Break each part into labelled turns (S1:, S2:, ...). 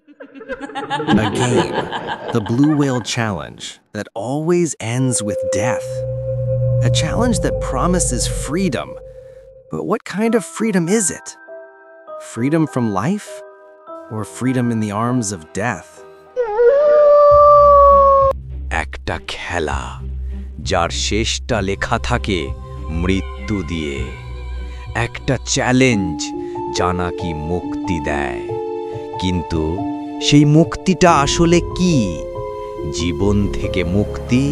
S1: A game, the Blue Whale Challenge, that always ends with death. A challenge that promises freedom. But what kind of freedom is it? Freedom from life? Or freedom in the arms of death?
S2: একটা খেলা যার শেষটা লেখা থাকে মৃত্যু দিয়ে, একটা challenge যা নাকি মুক্তি দেয়, কিন্তু সেই মুক্তিটা আসলে কি? জীবন থেকে মুক্তি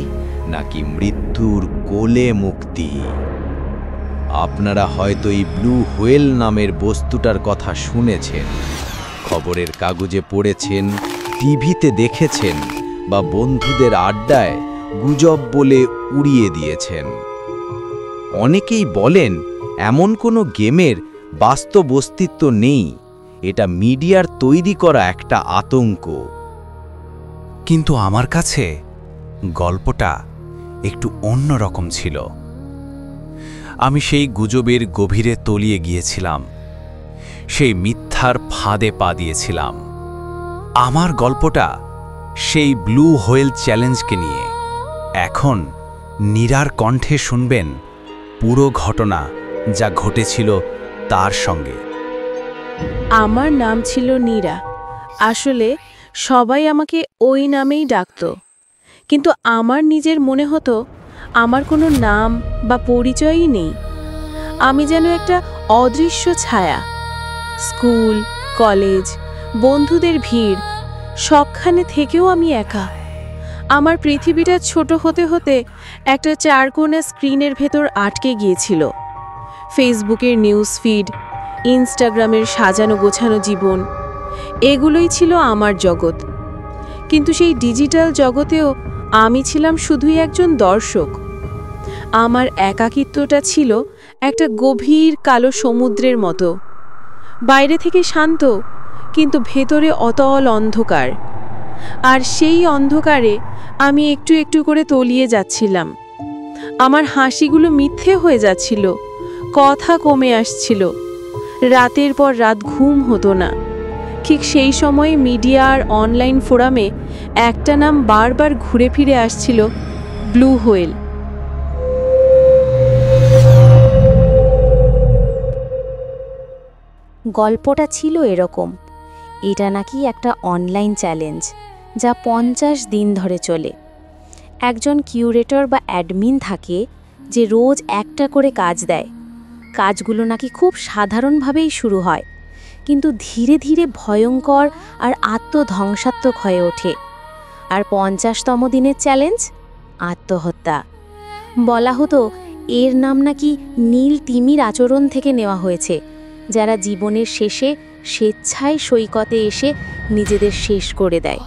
S2: নাকি মৃত্যুর কোলে মুক্তি? আপনারা হয়তো এই ব্লু হোয়েল নামের বস্তুটার কথা শুনেছেন, খবরের কাগজে পড়েছেন, টিভিতে দেখেছেন বা বন্ধুদের আড্ডায় গুজব বলে উড়িয়ে দিয়েছেন। অনেকেই বলেন এমন কোনো গেমের বাস্তব অস্তিত্ব নেই, এটা মিডিয়ার তৈরি করা একটা আতঙ্ক।
S3: কিন্তু আমার কাছে গল্পটা একটু অন্যরকম ছিল। আমি সেই গুজবের গভীরে তলিয়ে গিয়েছিলাম, সেই মিথ্যার ফাঁদে পা দিয়েছিলাম। আমার গল্পটা সেই ব্লু হোয়েল চ্যালেঞ্জকে নিয়ে। এখন নীরার কণ্ঠে শুনবেন পুরো ঘটনা যা ঘটেছিল তার সঙ্গে।
S4: আমার নাম ছিল নীরা। আসলে সবাই আমাকে ওই নামেই ডাকত, কিন্তু আমার নিজের মনে হতো আমার কোনো নাম বা পরিচয়ই নেই। আমি যেন একটা অদৃশ্য ছায়া। স্কুল, কলেজ, বন্ধুদের ভিড়, সবখানে থেকেও আমি একা। আমার পৃথিবীটা ছোট হতে হতে একটা চারকোনা স্ক্রিনের ভেতর আটকে গিয়েছিল। ফেসবুকের নিউজ ফিড, ইনস্টাগ্রামের সাজানো গোছানো জীবন, এগুলোই ছিল আমার জগৎ। কিন্তু সেই ডিজিটাল জগতেও আমি ছিলাম শুধুই একজন দর্শক। আমার একাকিত্বটা ছিল একটা গভীর কালো সমুদ্রের মতো। বাইরে থেকে শান্ত, কিন্তু ভেতরে অতল অন্ধকার। আর সেই অন্ধকারে আমি একটু একটু করে তলিয়ে যাচ্ছিলাম। আমার হাসিগুলো মিথ্যে হয়ে যাচ্ছিল, কথা কমে আসছিল, রাতের পর রাত ঘুম হতো না। ঠিক সেই সময়ে মিডিয়া আর অনলাইন ফোরামে একটা নাম বারবার ঘুরে ফিরে আসছিল, ব্লু হোয়েল।
S5: গল্পটা ছিল এরকম। এটা নাকি একটা অনলাইন চ্যালেঞ্জ যা 50 দিন ধরে চলে। একজন কিউরেটর বা অ্যাডমিন থাকে যে রোজ একটা করে কাজ দেয়। কাজগুলো নাকি খুব সাধারণভাবেই শুরু হয়, কিন্তু ধীরে ধীরে ভয়ঙ্কর আর আত্মধ্বংসাত্মক হয়ে ওঠে। আর 50তম দিনের চ্যালেঞ্জ আত্মহত্যা। বলা হতো এর নাম নাকি নীল তিমির আচরণ থেকে নেওয়া হয়েছে, যারা জীবনের শেষে স্বেচ্ছায় সৈকতে এসে নিজেদের শেষ করে দেয়।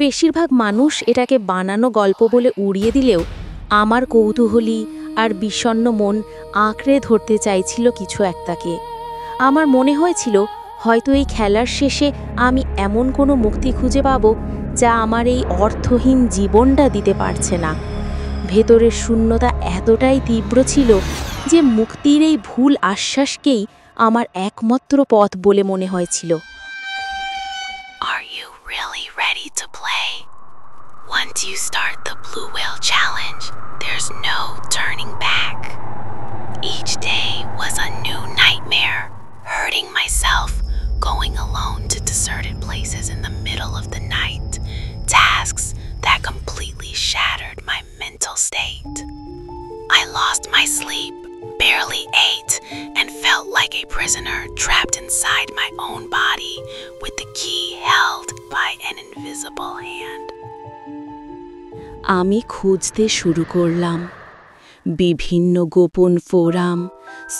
S5: বেশিরভাগ মানুষ এটাকে বানানো গল্প বলে উড়িয়ে দিলেও আমার কৌতূহলী আর বিষণ্ণ মন আঁকড়ে ধরতে চাইছিল কিছু একটাকে। আমার মনে হয়েছিল হয়তো এই খেলার শেষে আমি এমন কোনো মুক্তি খুঁজে পাব যা আমার এই অর্থহীন জীবনটা দিতে পারছে না। ভেতরের শূন্যতা এতটাই তীব্র ছিল যে মুক্তির এই ভুল আশ্বাসকেই আমার একমাত্র পথ বলে মনে হয়েছিল।
S6: Are you really ready to play? Once you start the Blue Whale Challenge, there's no turning back. Each day was a new nightmare, hurting myself, going alone to deserted places in the middle of the night, tasks that completely shattered my mental state. I lost my sleep, barely ate, and felt like a prisoner trapped inside my own body with the key held by an invisible hand.
S4: আমি খুঁজতে শুরু করলাম বিভিন্ন গোপন forum,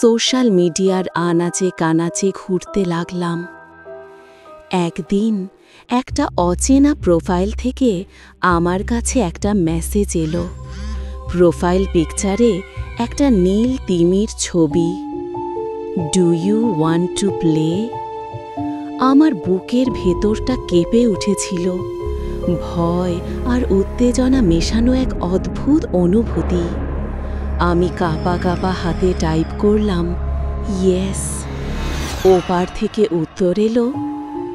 S4: social মিডিয়ার আনাচে কানাচে ঘুরতে লাগলাম। একদিন একটা অচেনা প্রোফাইল থেকে আমার কাছে একটা মেসেজ এলো। প্রোফাইল পিকচারে একটা নীল তিমির ছবি। Do you want to play? আমার বুকের ভেতরটা কেঁপে উঠেছিল। ভয় আর উত্তেজনা মেশানো এক অদ্ভুত অনুভূতি। আমি কাঁপা কাঁপা হাতে টাইপ করলাম ইয়েস। ওপার থেকে উত্তর এলো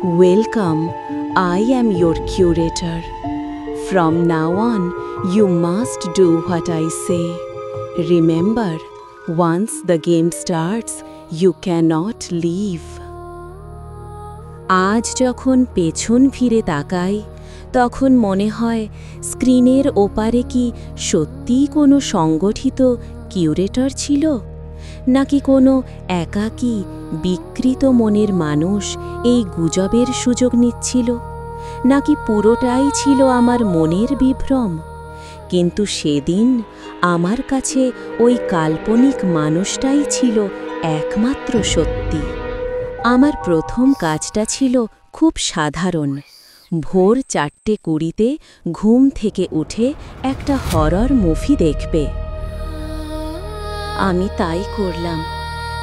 S5: Welcome, I am your curator. From now on, you must do what I say. Remember, once the game starts, you cannot leave. আজ যখন পেছন ফিরে তাকাই তখন মনে হয় স্ক্রিনের ওপারে কি সত্যিই কোনো সংগঠিত কিউরেটর ছিল, নাকি কোনো একাকী বিকৃত মনের মানুষ এই গুজবের সুযোগ নিচ্ছিল, নাকি পুরোটাই ছিল আমার মনের বিভ্রম। কিন্তু সেদিন আমার কাছে ওই কাল্পনিক মানুষটাই ছিল একমাত্র সত্যি। আমার প্রথম কাজটা ছিল খুব সাধারণ। ভোর 4:20 ঘুম থেকে উঠে একটা হরর মুভি দেখবে। আমি তাই করলাম।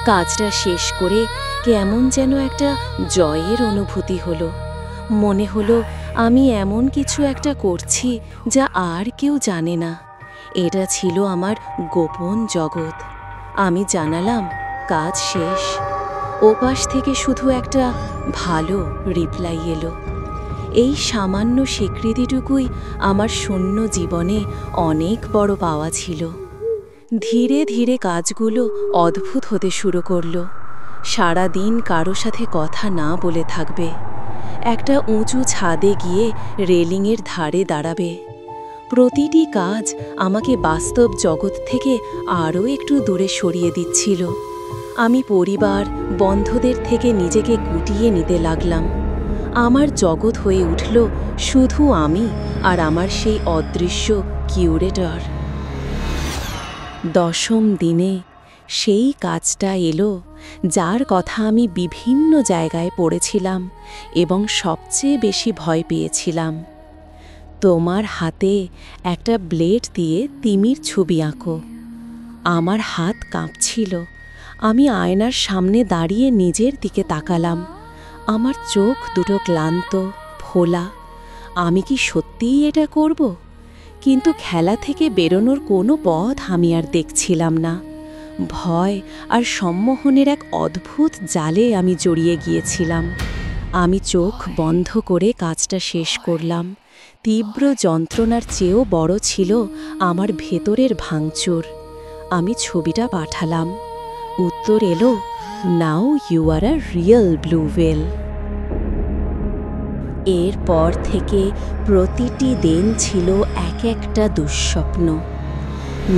S5: কাজটা শেষ করে কেমন যেন একটা জয়ের অনুভূতি হলো। মনে হলো আমি এমন কিছু একটা করছি যা আর কেউ জানে না। এটা ছিল আমার গোপন জগৎ। আমি জানালাম কাজ শেষ। ওপাশ থেকে শুধু একটা ভালো রিপ্লাই এলো। এই সামান্য স্বীকৃতিটুকুই আমার শূন্য জীবনে অনেক বড় পাওয়া ছিল। ধীরে ধীরে কাজগুলো অদ্ভুত হতে শুরু করলো। সারা দিন কারো সাথে কথা না বলে থাকবে, একটা উঁচু ছাদে গিয়ে রেলিংয়ের ধারে দাঁড়াবে। প্রতিটি কাজ আমাকে বাস্তব জগৎ থেকে আরও একটু দূরে সরিয়ে দিচ্ছিল। আমি পরিবার বন্ধুদের থেকে নিজেকে গুটিয়ে নিতে লাগলাম। আমার জগৎ হয়ে উঠল শুধু আমি আর আমার সেই অদৃশ্য কিউরেটর। 10ম দিনে সেই কাজটা এলো যার কথা আমি বিভিন্ন জায়গায় পড়েছিলাম এবং সবচেয়ে বেশি ভয় পেয়েছিলাম। তোমার হাতে একটা ব্লেড দিয়ে তিমির ছবি আঁকো। আমার হাত কাঁপছিল। আমি আয়নার সামনে দাঁড়িয়ে নিজের দিকে তাকালাম। আমার চোখ দুটো ক্লান্ত, ফোলা। আমি কি সত্যিই এটা করব? কিন্তু খেলা থেকে বেরোনোর কোনো পথ আমি আর দেখছিলাম না। ভয় আর সম্মোহনের এক অদ্ভুত জালে আমি জড়িয়ে গিয়েছিলাম। আমি চোখ বন্ধ করে কাজটা শেষ করলাম। তীব্র যন্ত্রণার চেয়েও বড় ছিল আমার ভেতরের ভাঙচুর। আমি ছবিটা পাঠালাম। উত্তর এলো, now you are a real blue whale. এরপর থেকে প্রতিটি দিন ছিল এক একটা দুঃস্বপ্ন।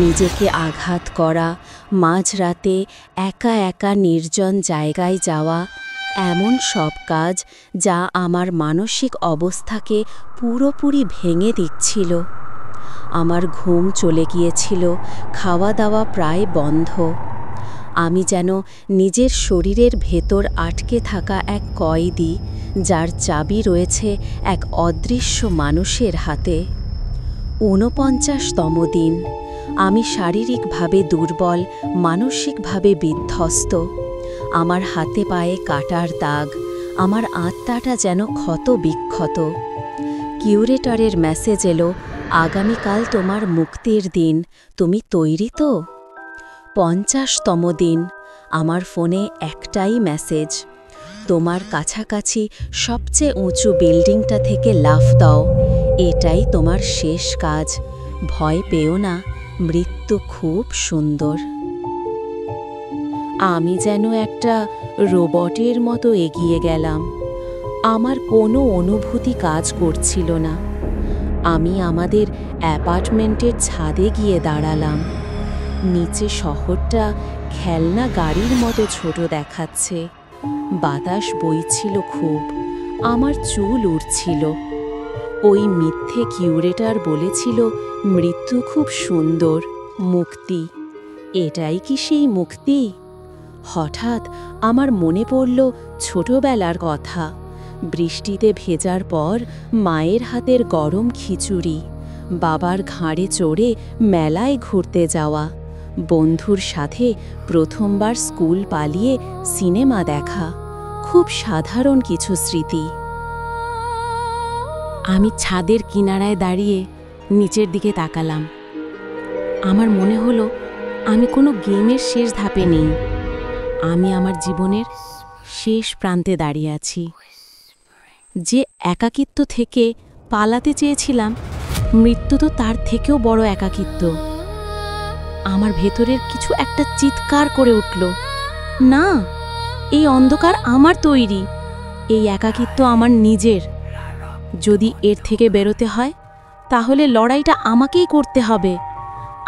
S5: নিজেকে আঘাত করা, মাঝরাতে একা একা নির্জন জায়গায় যাওয়া, এমন সব কাজ যা আমার মানসিক অবস্থাকে পুরোপুরি ভেঙে দিচ্ছিল। আমার ঘুম চলে গিয়েছিল, খাওয়া দাওয়া প্রায় বন্ধ। আমি যেন নিজের শরীরের ভেতর আটকে থাকা এক কয়েদি, যার চাবি রয়েছে এক অদৃশ্য মানুষের হাতে। ৪৯তম দিন। আমি শারীরিকভাবে দুর্বল, মানসিকভাবে বিধ্বস্ত। আমার হাতে পায়ে কাটার দাগ, আমার আত্মাটা যেন ক্ষত বিক্ষত। কিউরেটরের মেসেজ এলো, আগামীকাল তোমার মুক্তির দিন, তুমি তৈরি তো? ৫০তম দিন। আমার ফোনে একটাই মেসেজ, তোমার কাছাকাছি সবচেয়ে উঁচু বিল্ডিংটা থেকে লাফ দাও, এটাই তোমার শেষ কাজ। ভয় পেও না, মৃত্যু খুব সুন্দর। আমি যেন একটা রোবটের মতো এগিয়ে গেলাম। আমার কোনো অনুভূতি কাজ করছিল না। আমি আমাদের অ্যাপার্টমেন্টের ছাদে গিয়ে দাঁড়ালাম। নিচে শহরটা খেলনা গাড়ির মতো ছোট দেখাচ্ছে। বাতাস বইছিল খুব, আমার চুল উড়ছিল। ওই মিথ্যে কিউরেটর বলেছিল মৃত্যু খুব সুন্দর, মুক্তি। এটাই কি সেই মুক্তি? হঠাৎ আমার মনে পড়ল ছোটবেলার কথা। বৃষ্টিতে ভেজার পর মায়ের হাতের গরম খিচুড়ি, বাবার ঘাড়ে চড়ে মেলায় ঘুরতে যাওয়া, বন্ধুর সাথে প্রথমবার স্কুল পালিয়ে সিনেমা দেখা। খুব সাধারণ কিছু স্মৃতি। আমি ছাদের কিনারায় দাঁড়িয়ে নিচের দিকে তাকালাম। আমার মনে হলো আমি কোনো গেমের শেষ ধাপে নেই, আমি আমার জীবনের শেষ প্রান্তে দাঁড়িয়ে আছি। যে একাকিত্ব থেকে পালাতে চেয়েছিলাম, মৃত্যু তো তার থেকেও বড় একাকিত্ব। আমার ভেতরের কিছু একটা চিৎকার করে উঠল, না, এই অন্ধকার আমার তৈরি, এই একাকিত্ব আমার নিজের। যদি এর থেকে বেরোতে হয় তাহলে লড়াইটা আমাকেই করতে হবে।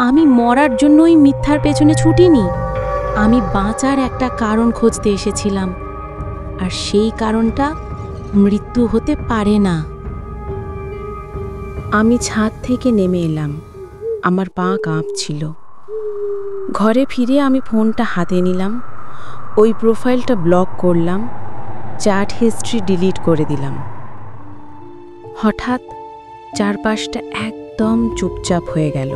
S5: আমি মরার জন্যই মিথ্যার পেছনে ছুটিনি, আমি বাঁচার একটা কারণ খুঁজতে এসেছিলাম, আর সেই কারণটা মৃত্যু হতে পারে না।
S4: আমি ছাদ থেকে নেমে এলাম, আমার পা কাঁপছিল। ঘরে ফিরে আমি ফোনটা হাতে নিলাম, ওই প্রোফাইলটা ব্লক করলাম, চ্যাট হিস্ট্রি ডিলিট করে দিলাম। হঠাৎ চারপাশটা একদম চুপচাপ হয়ে গেল,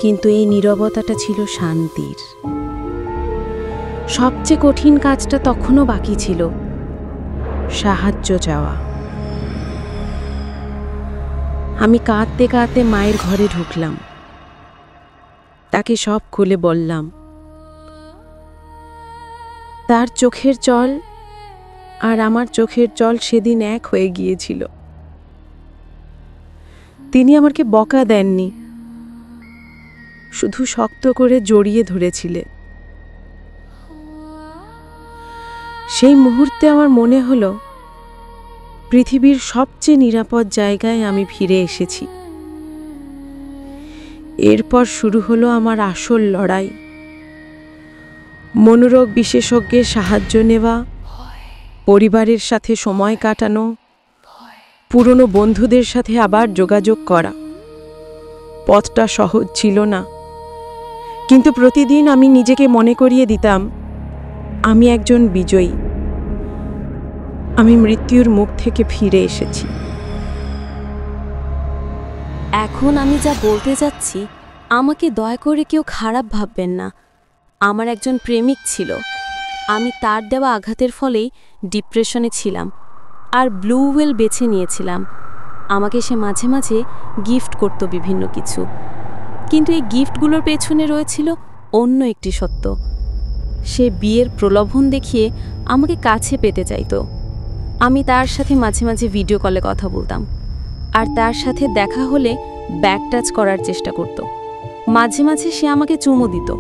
S4: কিন্তু এই নীরবতাটা ছিল শান্তির। সবচেয়ে কঠিন কাজটা তখনও বাকি ছিল, সাহায্য চাওয়া। আমি কাঁদতে কাঁদতে মায়ের ঘরে ঢুকলাম, তাকে সব খুলে বললাম। তার চোখের জল আর আমার চোখের জল সেদিন এক হয়ে গিয়েছিল। তিনি আমাকে বকা দেননি, শুধু শক্ত করে জড়িয়ে ধরেছিলেন। সেই মুহূর্তে আমার মনে হলো পৃথিবীর সবচেয়ে নিরাপদ জায়গায় আমি ফিরে এসেছি। এরপর শুরু হলো আমার আসল লড়াই। মনোরোগ বিশেষজ্ঞের সাহায্য নেওয়া, পরিবারের সাথে সময় কাটানো, পুরনো বন্ধুদের সাথে আবার যোগাযোগ করা। পথটা সহজ ছিল না, কিন্তু প্রতিদিন আমি নিজেকে মনে করিয়ে দিতাম আমি একজন বিজয়ী। আমি মৃত্যুর মুখ থেকে ফিরে এসেছি।
S5: এখন আমি যা বলতে যাচ্ছি, আমাকে দয়া করে কেউ খারাপ ভাববেন না। আমার একজন প্রেমিক ছিল, আমি তার দেওয়া আঘাতের ফলেই ডিপ্রেশনে ছিলাম, আর ব্লু হোয়েল বেছে নিয়েছিলাম। আমাকে সে মাঝে মাঝে গিফট করত বিভিন্ন কিছু, কিন্তু এই গিফটগুলোর পেছনে রয়েছিল অন্য একটি সত্য। সে বিয়ের প্রলোভন দেখিয়ে আমাকে কাছে পেতে চাইতো। আমি তার সাথে মাঝে মাঝে ভিডিও কলে কথা বলতাম, আর তার সাথে দেখা হলে ব্যাক টাচ করার চেষ্টা করত। মাঝে মাঝে সে আমাকে চুমু দিত,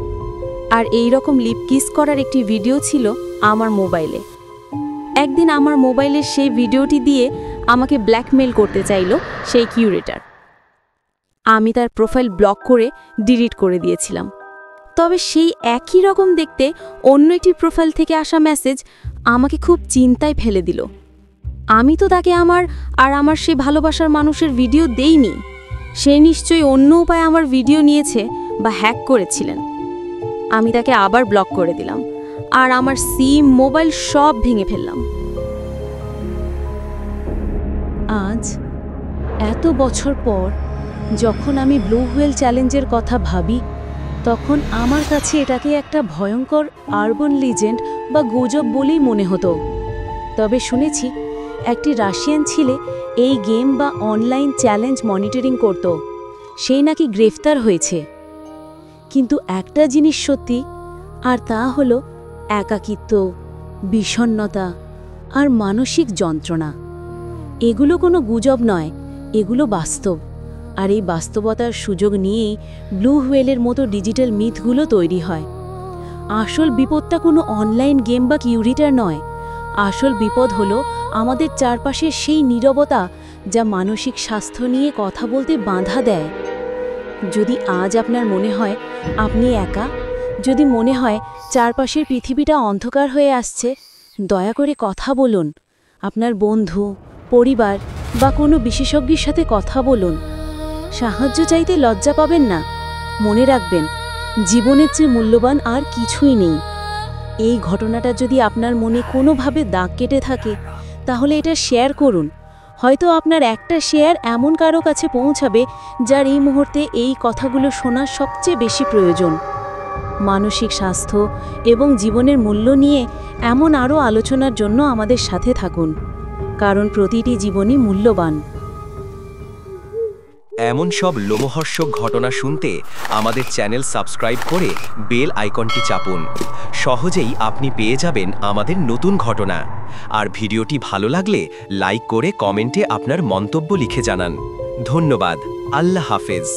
S5: আর এই রকম লিপ কিস করার একটি ভিডিও ছিল আমার মোবাইলে। একদিন আমার মোবাইলের সেই ভিডিওটি দিয়ে আমাকে ব্ল্যাকমেল করতে চাইল সেই কিউরেটর। আমি তার প্রোফাইল ব্লক করে ডিলিট করে দিয়েছিলাম। তবে সেই একই রকম দেখতে অন্য একটি প্রোফাইল থেকে আসা মেসেজ আমাকে খুব চিন্তায় ফেলে দিল। আমি তো তাকে আমার সেই ভালোবাসার মানুষের ভিডিও দেইনি। সে নিশ্চয়ই অন্য উপায়ে আমার ভিডিও নিয়েছে বা হ্যাক করেছিলেন। আমি তাকে আবার ব্লক করে দিলাম, আর আমার সিম, মোবাইল সব ভেঙে ফেললাম। আজ এত বছর পর যখন আমি ব্লু হোয়েল চ্যালেঞ্জের কথা ভাবি, তখন আমার কাছে এটাকে একটা ভয়ঙ্কর আরবান লিজেন্ড বা গুজব বলেই মনে হতো। তবে শুনেছি একটি রাশিয়ান ছেলে এই গেম বা অনলাইন চ্যালেঞ্জ মনিটরিং করত, সেই নাকি গ্রেফতার হয়েছে। কিন্তু একটা জিনিস সত্যি, আর তা হলো একাকিত্ব, বিষণ্ণতা আর মানসিক যন্ত্রণা। এগুলো কোনো গুজব নয়, এগুলো বাস্তব। আর এই বাস্তবতার সুযোগ নিয়েই ব্লু হোয়েলের মতো ডিজিটাল মিথগুলো তৈরি হয়। আসল বিপদটা কোনো অনলাইন গেম বা কিউরিটার নয়, আসল বিপদ হলো আমাদের চারপাশের সেই নীরবতা যা মানসিক স্বাস্থ্য নিয়ে কথা বলতে বাধা দেয়। যদি আজ আপনার মনে হয় আপনি একা, যদি মনে হয় চারপাশের পৃথিবীটা অন্ধকার হয়ে আসছে, দয়া করে কথা বলুন। আপনার বন্ধু, পরিবার বা কোনো বিশেষজ্ঞের সাথে কথা বলুন। সাহায্য চাইতে লজ্জা পাবেন না। মনে রাখবেন, জীবনের চেয়ে মূল্যবান আর কিছুই নেই। এই ঘটনাটা যদি আপনার মনে কোনোভাবে দাগ কেটে থাকে, তাহলে এটা শেয়ার করুন। হয়তো আপনার একটা শেয়ার এমন কারো কাছে পৌঁছাবে যার এই মুহূর্তে এই কথাগুলো শোনার সবচেয়ে বেশি প্রয়োজন। মানসিক স্বাস্থ্য এবং জীবনের মূল্য নিয়ে এমন আরও আলোচনার জন্য আমাদের সাথে থাকুন, কারণ প্রতিটি জীবনই মূল্যবান।
S1: এমন সব লোমহর্ষক ঘটনা শুনতে আমাদের চ্যানেল সাবস্ক্রাইব করে বেল আইকনটি চাপুন। সহজেই আপনি পেয়ে যাবেন আমাদের নতুন ঘটনা। আর ভিডিওটি ভালো লাগলে লাইক করে কমেন্টে আপনার মন্তব্য লিখে জানান। ধন্যবাদ। আল্লাহ হাফেজ।